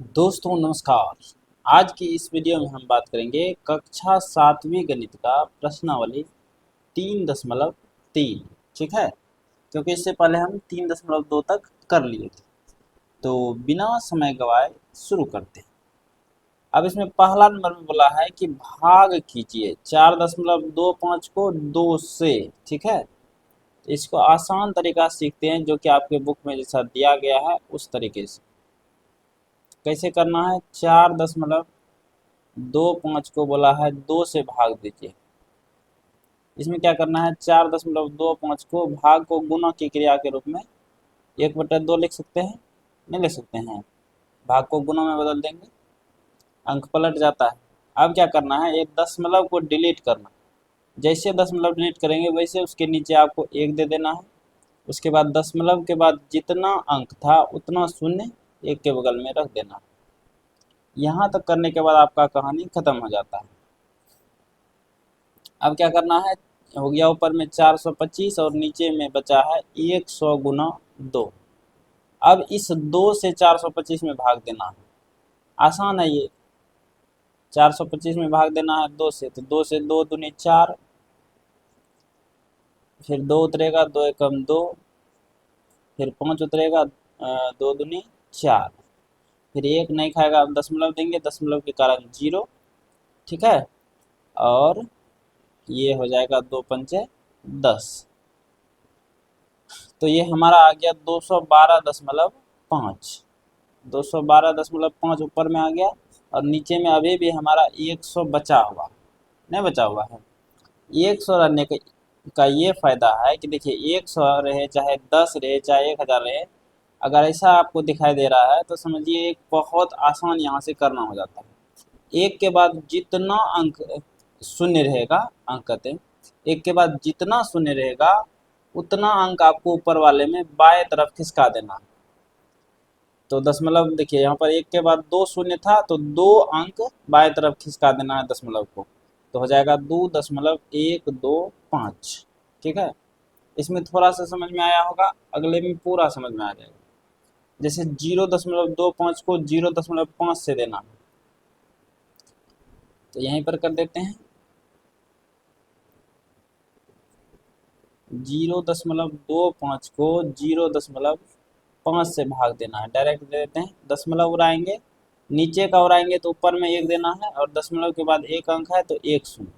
दोस्तों नमस्कार। आज की इस वीडियो में हम बात करेंगे कक्षा 7वीं गणित का प्रश्नावली 3.3। ठीक है, क्योंकि इससे पहले हम 3.2 तक कर लिए थे। तो बिना समय गवाए शुरू करते हैं। अब इसमें पहला नंबर में बोला है कि भाग कीजिए 4.25 को 2 से। ठीक है, इसको आसान तरीका सीखते हैं जो कि आपके बुक में जैसा दिया गया है उस तरीके से। कैसे करना है? 4.25 को बोला है 2 से भाग दीजिए। इसमें क्या करना है? 4.25 को भाग को गुणा की क्रिया के रूप में 1/2 लिख सकते हैं, नहीं लिख सकते हैं? भाग को गुणा में बदल देंगे, अंक पलट जाता है। अब क्या करना है? एक दशमलव को डिलीट करना। जैसे दशमलव डिलीट करेंगे वैसे उसके नीचे आपको 1 दे देना है। उसके बाद दशमलव के बाद जितना अंक था उतना शून्य 1 के बगल में रख देना। यहाँ तक करने के बाद आपका कहानी खत्म हो जाता है। अब क्या करना है? हो गया ऊपर में 425 और नीचे में बचा है 100 गुना 2। अब इस 2 से 425 में भाग देना है। आसान है ये। 425 में भाग देना है 2 से, तो 2 से 2 दूनी 4, फिर 2 उतरेगा, 2 एकम 2, फिर 5 उतरेगा, 2 दूनी 4, फिर 1 नहीं खाएगा। अब दशमलव देंगे, दशमलव के कारण 0। ठीक है, और ये हो जाएगा 2 पंचे 10। तो ये हमारा आ गया 212.5। 212.5 ऊपर में आ गया और नीचे में अभी भी हमारा 100 बचा हुआ, नहीं बचा हुआ है। 100 रहने का ये फायदा है कि देखिए 100 रहे चाहे 10 रहे चाहे 1000 रहे, अगर ऐसा आपको दिखाई दे रहा है तो समझिए एक बहुत आसान यहाँ से करना हो जाता है। एक के बाद जितना अंक शून्य रहेगा, अंक कहते हैं, एक के बाद जितना शून्य रहेगा उतना अंक आपको ऊपर वाले में बाएं तरफ खिसका देना। तो दशमलव देखिए यहाँ पर 1 के बाद 2 शून्य था तो 2 अंक बाएं तरफ खिसका देना है दशमलव को, तो हो जाएगा 2.125। ठीक है, इसमें थोड़ा सा समझ में आया होगा, अगले में पूरा समझ में आ जाएगा। जैसे 0.25 को 0.5 से देना है, तो यहीं पर कर देते हैं। 0.25 को 0.5 से भाग देना है, डायरेक्ट दे देते हैं। दशमलव उड़ाएंगे, नीचे का उड़ाएंगे तो ऊपर में 1 देना है, और दशमलव के बाद 1 अंक है तो 1 शून्य।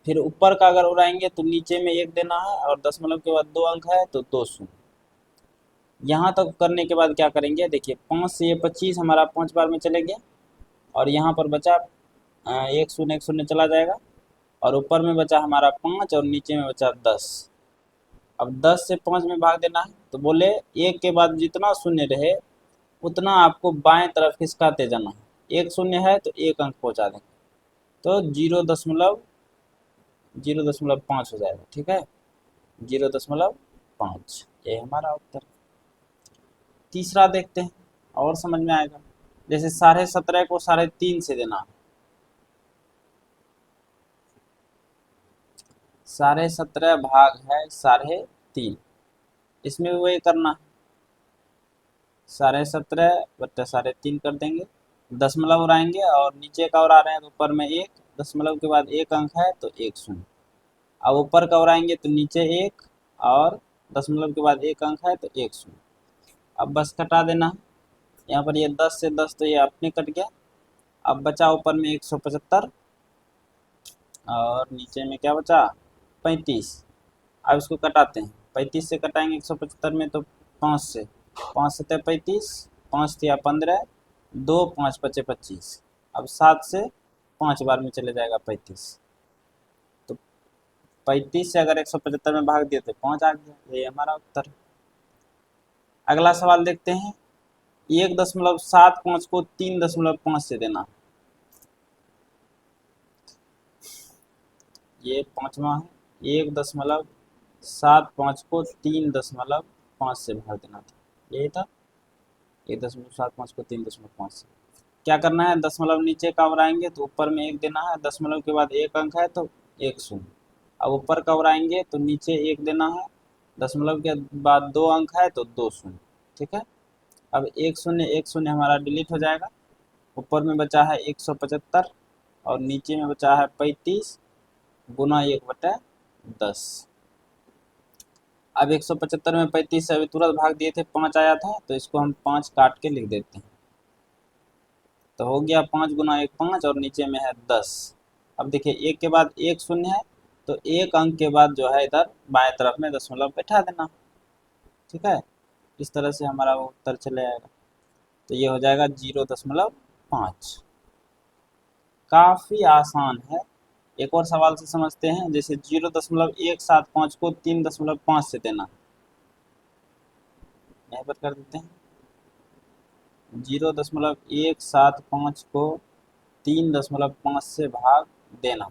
फिर ऊपर का अगर उड़ाएंगे तो नीचे में 1 देना है, और दशमलव के बाद 2 अंक है तो 2 शून्य। यहाँ तक करने के बाद क्या करेंगे? देखिए 5 से ये 25 हमारा 5 बार में चले गया, और यहाँ पर बचा 1 शून्य 1 शून्य चला जाएगा, और ऊपर में बचा हमारा 5 और नीचे में बचा 10। अब 10 से 5 में भाग देना है, तो बोले 1 के बाद जितना शून्य रहे उतना आपको बाएं तरफ खिसकाते जाना है। 1 शून्य है तो 1 अंक पहुंचा देंगे, तो 0.5 हो जाएगा। ठीक है, 0.5, ये हमारा उत्तर। तीसरा देखते हैं और समझ में आएगा। जैसे 17.5 को 3.5 से देना है। 17.5 भाग है 3.5, इसमें भी वही करना है। 17.5 बट्टा 3.5 कर देंगे, दशमलव उड़ाएंगे और नीचे का उड़ा रहे हैं तो ऊपर में 1, दशमलव के बाद 1 अंक है तो 1 शून्य। अब ऊपर का उड़ाएंगे तो नीचे 1 और दशमलव के बाद 1 अंक है तो 1 शून्य। अब बस कटा देना है। यहाँ पर ये 10 से 10 तो ये अपने कट गया। अब बचा ऊपर में 175 और नीचे में क्या बचा? 35। अब इसको कटाते हैं। 35 से कटाएंगे 175 में तो 5 से, 5 सत्ते 35, 5 तिया 15, 2 5 पचे 25। अब 7 से 5 बार में चले जाएगा 35, तो 35 से अगर 175 में भाग दिए तो 5 आ गया। ये हमारा उत्तर। अगला सवाल देखते हैं। 1.75 को 3.5 से देना, ये पांचवा है। 1.75 को 3.5 से भाग देना था, यही था। 1.75 को 3.5 से क्या करना है? दशमलव नीचे का उड़ाएंगे तो ऊपर में 1 देना है, दशमलव के बाद 1 अंक है तो 1 शून्य। अब ऊपर का उड़ाएंगे तो नीचे 1 देना है, दशमलव के बाद 2 अंक है तो 2 शून्य। ठीक है, अब 1 शून्य 1 शून्य हमारा डिलीट हो जाएगा, ऊपर में बचा है 175 और नीचे में बचा है 35 गुना 1/10। अब 175 में 35 से अभी तुरंत भाग दिए थे, 5 आया था, तो इसको हम 5 काट के लिख देते हैं। तो हो गया 5 गुना 1 5 और नीचे में है 10। अब देखिए एक के बाद एक शून्य है, तो एक अंक के बाद जो है इधर बाएं तरफ में दशमलव बैठा देना। ठीक है, इस तरह से हमारा वो उत्तर चले आएगा। तो ये हो जाएगा 0.5। काफ़ी आसान है। एक और सवाल से समझते हैं, जैसे 0.175 को 3.5 से देना। यहाँ पर कर देते हैं 0.175 को 3.5 से भाग देना।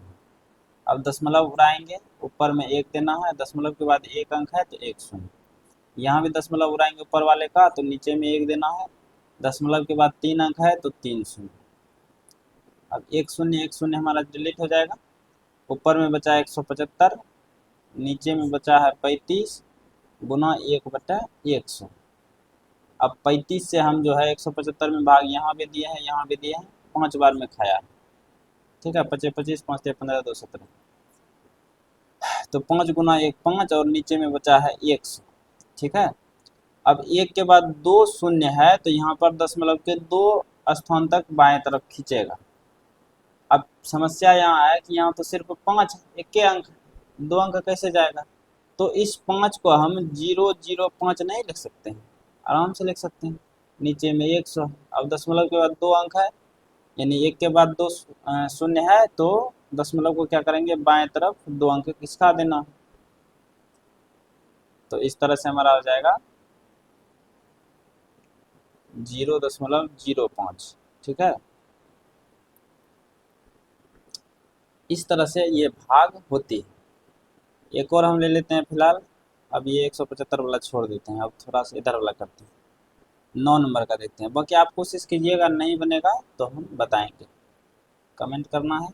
अब दशमलव उड़ाएंगे, ऊपर में एक देना है, दशमलव के बाद एक अंक है तो एक शून्य। यहाँ भी दशमलव उड़ाएंगे ऊपर वाले का, तो नीचे में एक देना है, दशमलव के बाद 3 अंक है तो 3 शून्य। अब एक शून्य हमारा डिलीट हो जाएगा। ऊपर में बचा 175, नीचे में बचा है 35 गुना 1/100। अब 35 से हम जो है 175 में भाग यहाँ भी दिए हैं, यहाँ भी दिए हैं, 5 बार में खाया है। ठीक है, 25 25 5 15 2 17, तो 5 गुना 1 5 और नीचे में बचा है 100। ठीक है, अब एक के बाद 2 शून्य है, तो यहाँ पर दशमलव के 2 स्थान तक बाएं तरफ खींचेगा। अब समस्या यहाँ है कि यहाँ तो सिर्फ 5 एक के अंक, 2 अंक कैसे जाएगा? तो इस 5 को हम 005 नहीं लिख सकते हैं, आराम से लिख सकते हैं, नीचे में 100। अब दशमलव के बाद 2 अंक है, यानी एक के बाद 2 शून्य है, तो दशमलव को क्या करेंगे, बाएं तरफ 2 अंक खिसका देना। तो इस तरह से हमारा हो जाएगा 0.05। ठीक है, इस तरह से ये भाग होती है। एक और हम ले लेते हैं फिलहाल। अब ये 175 वाला छोड़ देते हैं, अब थोड़ा सा इधर वाला करते हैं, 9 नंबर का देखते हैं। बाकी आप कोशिश कीजिएगा, नहीं बनेगा तो हम बताएंगे, कमेंट करना है।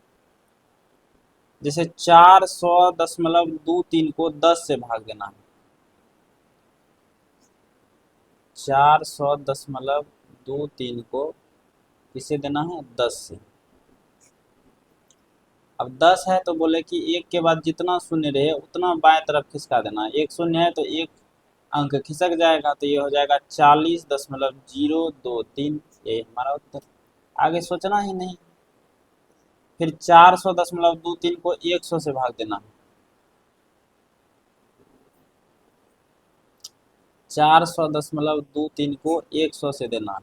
जैसे 400.23 को 10 से भाग देना है। 400.23 को किसे देना है, 10 से। अब 10 है तो बोले कि एक के बाद जितना शून्य रहे उतना बाएं तरफ खिसका देना। एक शून्य है तो एक अंक खिसक जाएगा, तो ये हो जाएगा 40.023। ये हमारा उत्तर, आगे सोचना ही नहीं। फिर 400.23 को 100 से भाग देना। 400.23 को 100 से देना।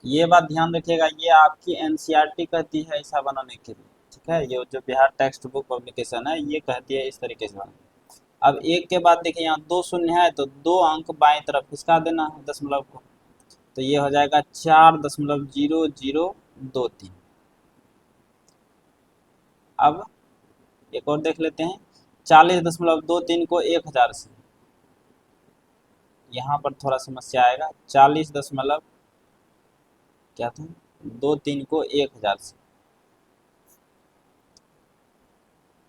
ये बात ध्यान रखिएगा, ये आपकी एनसीईआरटी कहती है ऐसा बनाने के लिए। ठीक है, ये जो बिहार टेक्स्ट बुक पब्लिकेशन है ये कहती है इस तरीके से बनाना। अब एक के बाद देखिए यहाँ 2 शून्य है, तो 2 अंक बाएं तरफ खिसका देना है दशमलव को, तो ये हो जाएगा 4.0023। अब एक और देख लेते हैं, 40.23 को 1000 से। यहाँ पर थोड़ा समस्या आएगा, 40 दशमलव क्या था 23 को 1000 से।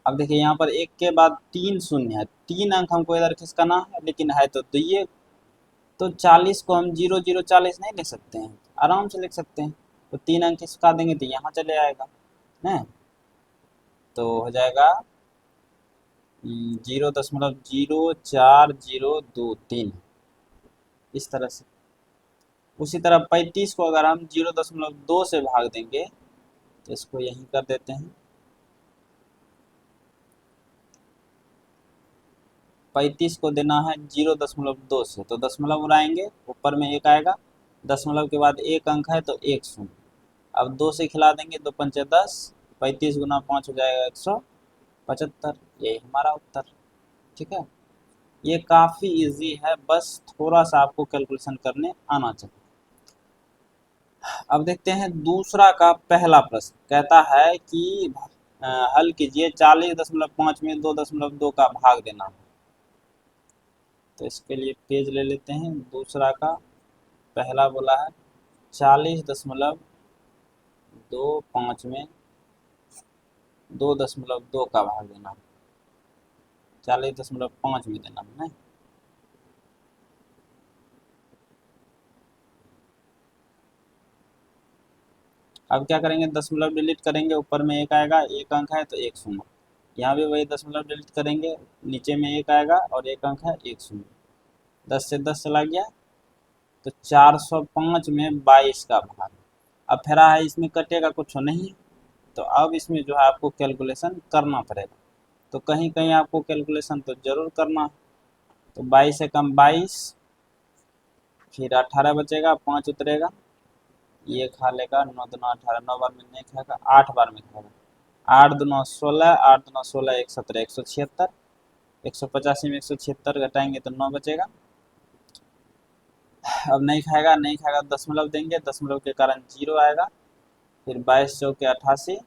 अब देखिए यहाँ पर एक के बाद 3 शून्य है, 3 अंक हमको इधर खिसकाना है, लेकिन है तो ये तो 40 को हम 0040 नहीं लिख सकते हैं, आराम से लिख सकते हैं। तो 3 अंक खिसका देंगे तो यहाँ चले आएगा ना, तो हो जाएगा 0.0403। इस तरह से। उसी तरह 35 को अगर हम 0.2 से भाग देंगे, तो इसको यहीं कर देते हैं। 35 को देना है 0.2 से, तो दशमलव उड़ाएंगे, ऊपर में एक आएगा, दशमलव के बाद एक अंक है तो एक शून्य। अब 2 से खिला देंगे, 2 पंचे 10, 35 गुना 5 हो जाएगा 175। यही हमारा उत्तर। ठीक है, ये काफ़ी इजी है, बस थोड़ा सा आपको कैलकुलेशन करने आना चाहिए। अब देखते हैं दूसरा का पहला प्रश्न, कहता है कि हल कीजिए 40.5 में 2.2 का भाग देना। तो इसके लिए पेज ले लेते हैं, दूसरा का पहला बोला है 40.25 में 2.2 का भाग देना, 40.5 में देना है। अब क्या करेंगे, दशमलव डिलीट करेंगे, ऊपर में एक आएगा, एक अंक है तो एक शून्य। यहाँ भी वही दशमलव डिलीट करेंगे, नीचे में एक आएगा और एक अंक है, एक शून्य। 10 से 10 चला गया तो 405 में 22 का भाग। अब फेरा है, इसमें कटेगा कुछ नहीं, तो अब इसमें जो है आपको कैलकुलेशन करना पड़ेगा। तो कहीं कहीं आपको कैलकुलेशन तो जरूर करना है। तो 22 से कम 22, फिर 18 बचेगा, 5 उतरेगा, ये खा लेगा, 9 दूना 18, 9 बार में नहीं खाएगा, 8 बार में खाएगा, 8 दूना 16, 8 दूना 16, 1 17, 176, 185 में 176 घटाएंगे तो 9 बचेगा। अब नहीं खाएगा, नहीं खाएगा, दशमलव देंगे, दशमलव के कारण 0 आएगा, फिर 22 चौके 88,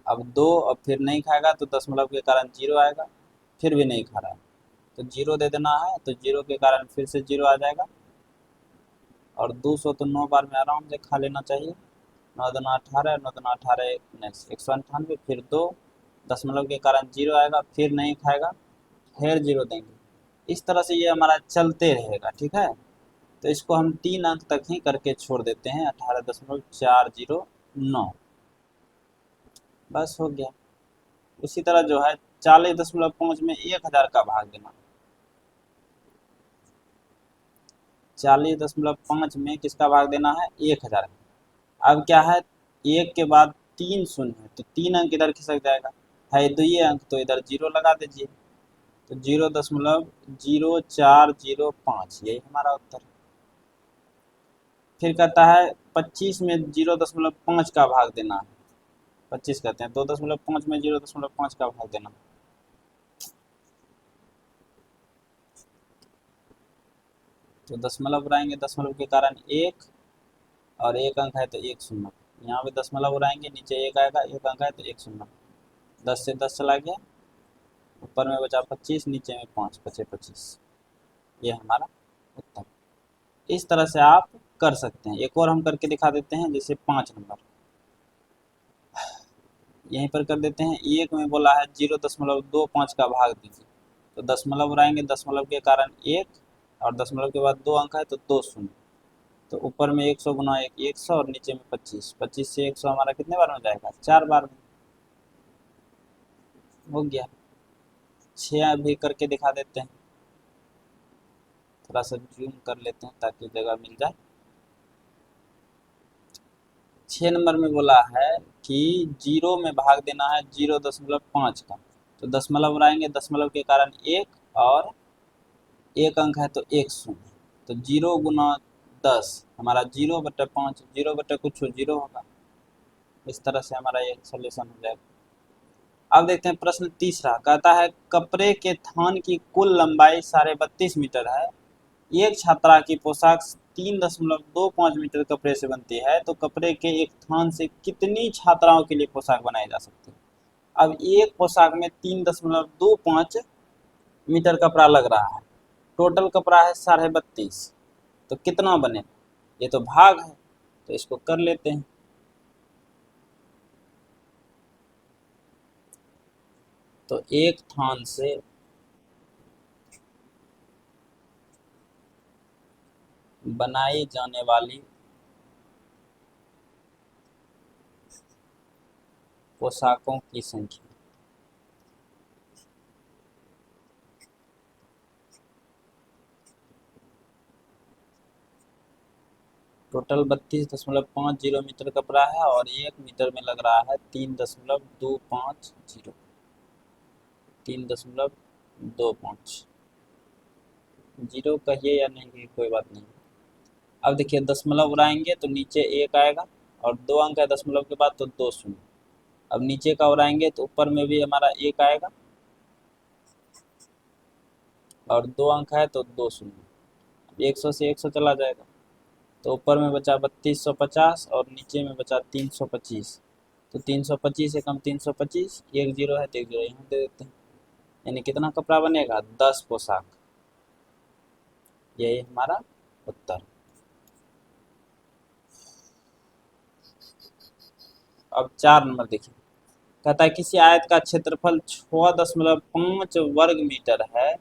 अब 2, अब फिर नहीं खाएगा तो दशमलव के कारण 0 आएगा, फिर भी नहीं खा रहा है तो 0 दे देना है, तो 0 के कारण फिर से 0 आ जाएगा, और 200 तो 9 बार में आराम से खा लेना चाहिए। 9 दूना 18, 9 दूना 18, 198, फिर 2, दशमलव के कारण 0 आएगा, फिर नहीं खाएगा, फिर 0 देंगे। इस तरह से ये हमारा चलते रहेगा, ठीक है। तो इसको हम 3 अंक तक ही करके छोड़ देते हैं, 18.409, बस हो गया। उसी तरह जो है 40.5 में 1000 का भाग देना, 40.5 में किसका भाग देना है, 1000। अब क्या है, एक के बाद 3 शून्य है तो 3 अंक इधर खिसक जाएगा, है तो ये अंक, तो इधर 0 लगा दीजिए, तो 0.0405, यही हमारा उत्तर। फिर कहता है 25 में 0.5 का भाग देना है, 25 कहते हैं, 2.5 में 0.5 का भाग देना, तो दशमलव उड़ाएंगे, दशमलव के कारण 1, और एक अंक है तो 1 शून्य, यहाँ पे दशमलव उड़ाएंगे, नीचे 1 आएगा, एक अंक है तो 1 शून्य, 10 से 10 चला गया, ऊपर में बचा 25, नीचे में 5 बचे 25, ये हमारा उत्तर। इस तरह से आप कर सकते हैं। एक और हम करके दिखा देते हैं, जैसे 5 नंबर यहीं पर कर देते हैं। एक में बोला है 0.25 का भाग दीजिए, तो दशमलव उड़ाएंगे, दशमलव के कारण 1, और दशमलव के बाद 2 अंक है तो 2 शून्य, तो ऊपर में 100 गुना 1, 100, और नीचे में 25, 25 से 100 हमारा कितने बार में जाएगा, 4 बार में, हो गया। 6 भी करके दिखा देते हैं, थोड़ा सा जूम कर लेते हैं ताकि जगह मिल जाए। 6 नंबर में बोला है कि 0 में भाग देना है 0.5 का, तो दशमलव उड़ाएंगे, दशमलव के कारण 1, और एक अंक है तो 1 शून्य, तो 0 गुना 10 हमारा 0/5, 0 कुछ 0 होगा। इस तरह से हमारा ये सोल्यूशन हो जाएगा। अब देखते हैं प्रश्न तीसरा, कहता है कपड़े के थान की कुल लंबाई 32.5 मीटर है, एक छात्रा की पोशाक 3.25 मीटर कपड़े से बनती है, तो कपड़े के एक थान से कितनी छात्राओं के लिए पोशाक बनाई जा सकती है। अब एक पोशाक में 3.25 मीटर कपड़ा लग रहा है, टोटल कपड़ा है 32.5, तो कितना बने, ये तो भाग है, तो इसको कर लेते हैं। तो एक थान से बनाई जाने वाली पोशाकों की संख्या, टोटल 32.50 मीटर कपड़ा है, और 1 मीटर में लग रहा है 3.250, 3.25, 0 कहिए या नहीं कहिए कोई बात नहीं। अब देखिए दशमलव उड़ाएंगे तो नीचे 1 आएगा, और 2 अंक है दशमलव के बाद तो 2 शून्य, अब नीचे का उड़ाएंगे तो ऊपर में भी हमारा 1 आएगा, और 2 अंक है तो 2 शून्य, 100 से 100 चला जाएगा, तो ऊपर में बचा 3250, और नीचे में बचा 325, तो 325 से कम 325, एक 0 है तो एक 0 यहाँ दे देते हैं, यानी कितना कपड़ा बनेगा, 10 पोशाक, यही हमारा उत्तर। अब 4 नंबर देखिए, कहता है किसी आयत का क्षेत्रफल 6.5 वर्ग मीटर है,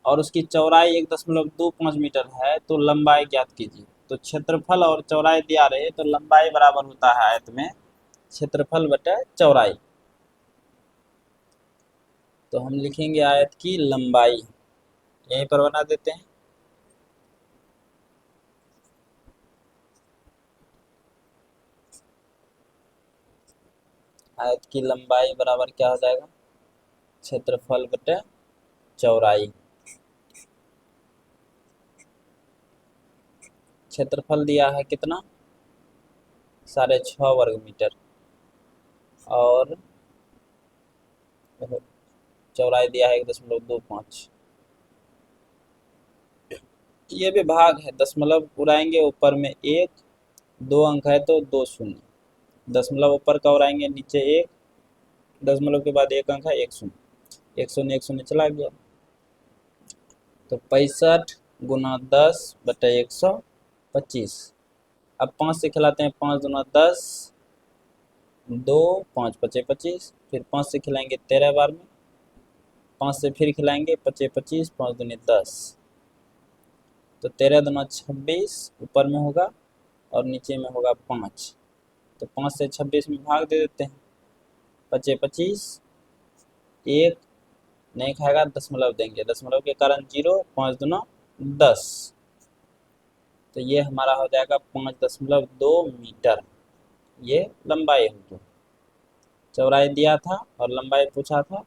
और उसकी चौड़ाई 1.25 मीटर है, तो लंबाई ज्ञात कीजिए। तो क्षेत्रफल और चौड़ाई दिया रहे तो लंबाई बराबर होता है आयत में क्षेत्रफल बटे चौड़ाई। तो हम लिखेंगे आयत की लंबाई, यहीं पर बना देते हैं। आयत की लंबाई बराबर क्या हो जाएगा, क्षेत्रफल बटे चौड़ाई। क्षेत्रफल दिया है कितना, 6.5 वर्ग मीटर, और चौड़ाई दिया है 1.25। ये भी भाग है, दशमलव उड़ाएंगे ऊपर में 1, 2 अंक है तो 2 शून्य, दशमलव ऊपर का उड़ाएंगे नीचे 1, दशमलव के बाद 1 अंक है 1 शून्य, 1 शून्य 1 शून्य चला गया। तो 65 गुना 10 बटे 125। अब 5 से खिलाते हैं, 5 गुना 10, 2, 5 पचे 25, फिर 5 से खिलाएंगे 13 बार में, 5 से फिर खिलाएंगे पचे 25, 5 दूनी 10, तो 13 दूना 26 ऊपर में होगा और नीचे में होगा 5। तो 5 से 26 में भाग दे देते हैं, पचे 25, 1 नहीं खाएगा, दशमलव देंगे, दशमलव के कारण 0, 5 दूना 10, तो ये हमारा हो जाएगा 5.2 मीटर। ये लंबाई होगी, चौड़ाई दिया था और लंबाई पूछा था,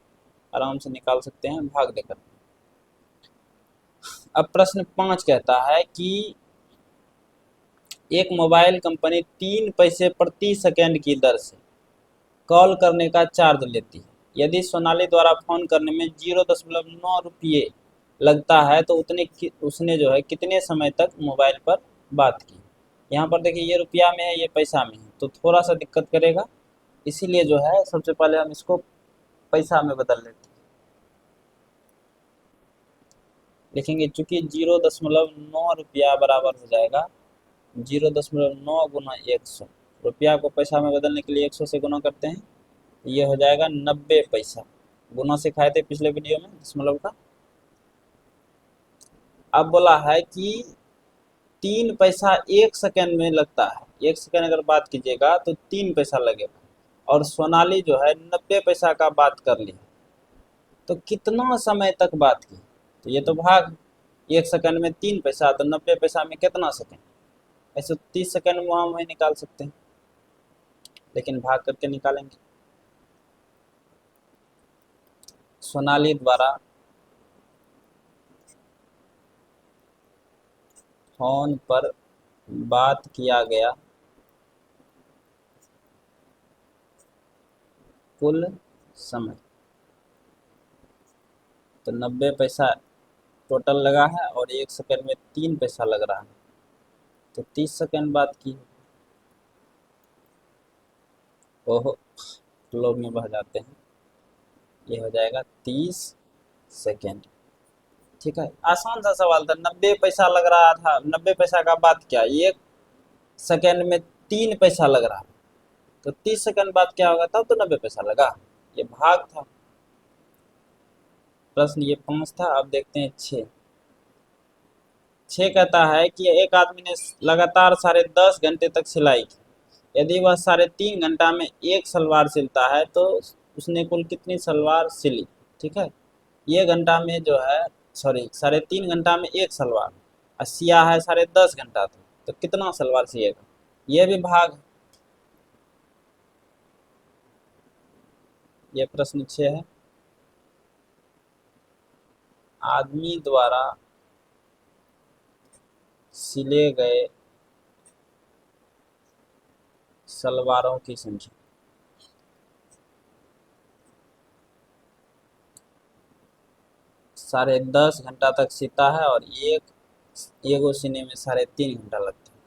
आराम से निकाल सकते हैं भाग देकर। अब प्रश्न 5 कहता है कि एक मोबाइल कंपनी 3 पैसे प्रति सेकंड की दर से कॉल करने का चार्ज लेती है। यदि सोनाली द्वारा फोन करने में 0.9 रुपये लगता है तो उसने जो है कितने समय तक मोबाइल पर बात की। यहाँ पर देखिए ये रुपया में है, ये पैसा में है, तो थोड़ा सा दिक्कत करेगा, इसीलिए जो है सबसे पहले हम इसको पैसा में बदल लेते हैं। लिखेंगे चूंकि 0.9 रुपया बराबर हो जाएगा 0.9 गुना 100, रुपया को पैसा में बदलने के लिए 100 से गुना करते हैं, ये हो जाएगा 90 पैसा। गुना से खाए थे पिछले वीडियो में दशमलव का। अब बोला है कि 3 पैसा 1 सेकंड में लगता है, 1 सेकंड अगर बात कीजिएगा तो 3 पैसा लगेगा, और सोनाली जो है 90 पैसा का बात कर ली, तो कितना समय तक बात की, तो ये तो भाग, 1 सेकंड में 3 पैसा तो 90 पैसा में कितना सेकंड, ऐसे 30 सेकंड में वहाँ वहीं निकाल सकते हैं, लेकिन भाग करके निकालेंगे। सोनाली द्वारा फोन पर बात किया गया कुल समय, तो 90 पैसा टोटल लगा है और 1 सेकंड में 3 पैसा लग रहा है, तो 30 सेकंड बात की। ओहो, लोग में बह जाते हैं, ये हो जाएगा 30 सेकंड। ठीक है, आसान सा सवाल था, 90 पैसा लग रहा था, 90 पैसा का बात क्या, 1 सेकंड में 3 पैसा लग रहा, तो 30 सेकंड बाद क्या होगा, तब तो 90 पैसा लगा, ये भाग था। प्रश्न ये 5 था। अब देखते हैं 6। 6 कहता है कि एक आदमी ने लगातार 10.5 घंटे तक सिलाई की, यदि वह 3.5 घंटा में एक सलवार सिलता है तो उसने कुल कितनी सलवार सिली। ठीक है, ये घंटा में जो है, सॉरी 3.5 घंटा में एक सलवार, और सिया है 10.5 घंटा तक, तो कितना सलवार सिएगा, ये भी भाग। ये प्रश्न 6 है। आदमी द्वारा सिले गए सलवारों की संख्या, साढ़े 10 घंटा तक सीता है और एगो सीने में 3.5 घंटा लगता है,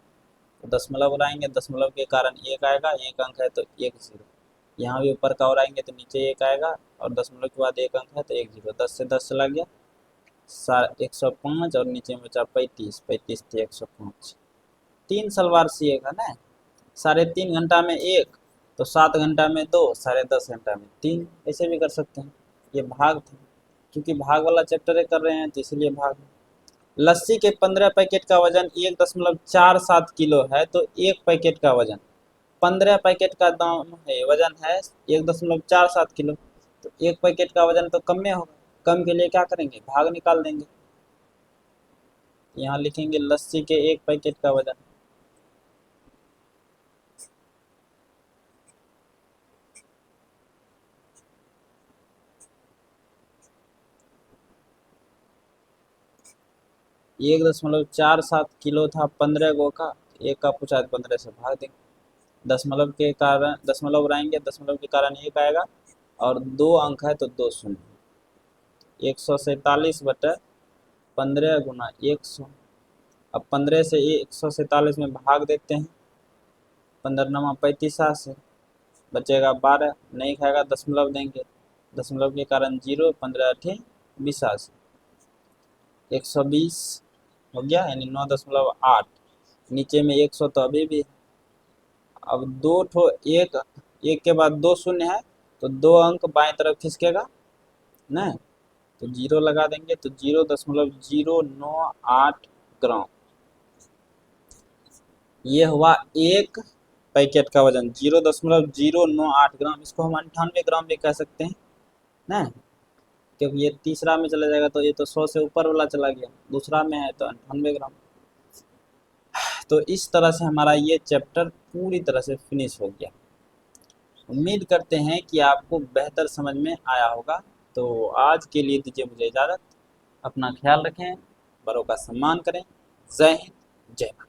तो दशमलव उड़ाएंगे, दशमलव के कारण 1 आएगा, 1 अंक है तो 1 0, यहाँ भी ऊपर का उड़ाएंगे तो नीचे 1 आएगा, और दशमलव के बाद 1 अंक है तो 1 0, 10 से 10 चला गया, 105, और नीचे में बचा 35, 35 थे 105, 3 सलवार सिएगा ना, 3.5 घंटा में 1, तो 7 घंटा में 2, 10.5 घंटा में 3, ऐसे भी कर सकते हैं। ये भाग था, क्योंकि भाग वाला चैप्टर कर रहे हैं तो इसलिए भाग। लस्सी के 15 पैकेट का वजन 1.47 किलो है, तो एक पैकेट का वजन 15 पैकेट का दाम है, वजन है 1.47 किलो, तो एक पैकेट का वजन तो कम में होगा। कम के लिए क्या करेंगे, भाग निकाल देंगे। यहाँ लिखेंगे लस्सी के एक पैकेट का वजन, एक 1.47 किलो था 15 गो का, एक का पूछा है 15 से भाग देंगे। दशमलव के कारण दशमलव उड़ाएंगे, दशमलव के कारण एक आएगा, और 2 अंक है तो 2 शून्य। 147/15 गुना 100। अब 15 से 147 में भाग देते हैं, 15×9 = 35 बचेगा 12, नहीं खाएगा दशमलव देंगे, दशमलव के कारण 0, 15×8 = 120 हो गया, यानी 9.8। नीचे में 100 तो अभी भी है। अब दो ठो एक एक के बाद 2 शून्य है, तो 2 अंक बाएं तरफ खिसकेगा ना, तो 0 लगा देंगे, तो 0.098 ग्राम। ये हुआ एक पैकेट का वजन 0.098 ग्राम। इसको हम 98 ग्राम भी कह सकते हैं ना, क्योंकि ये तीसरा में चला जाएगा, तो ये तो 100 से ऊपर वाला चला गया, दूसरा में है तो 98 ग्राम। तो इस तरह से हमारा ये चैप्टर पूरी तरह से फिनिश हो गया। उम्मीद करते हैं कि आपको बेहतर समझ में आया होगा। तो आज के लिए दीजिए मुझे इजाज़त। अपना ख्याल रखें, बड़ों का सम्मान करें। जय हिंद, जय भारत।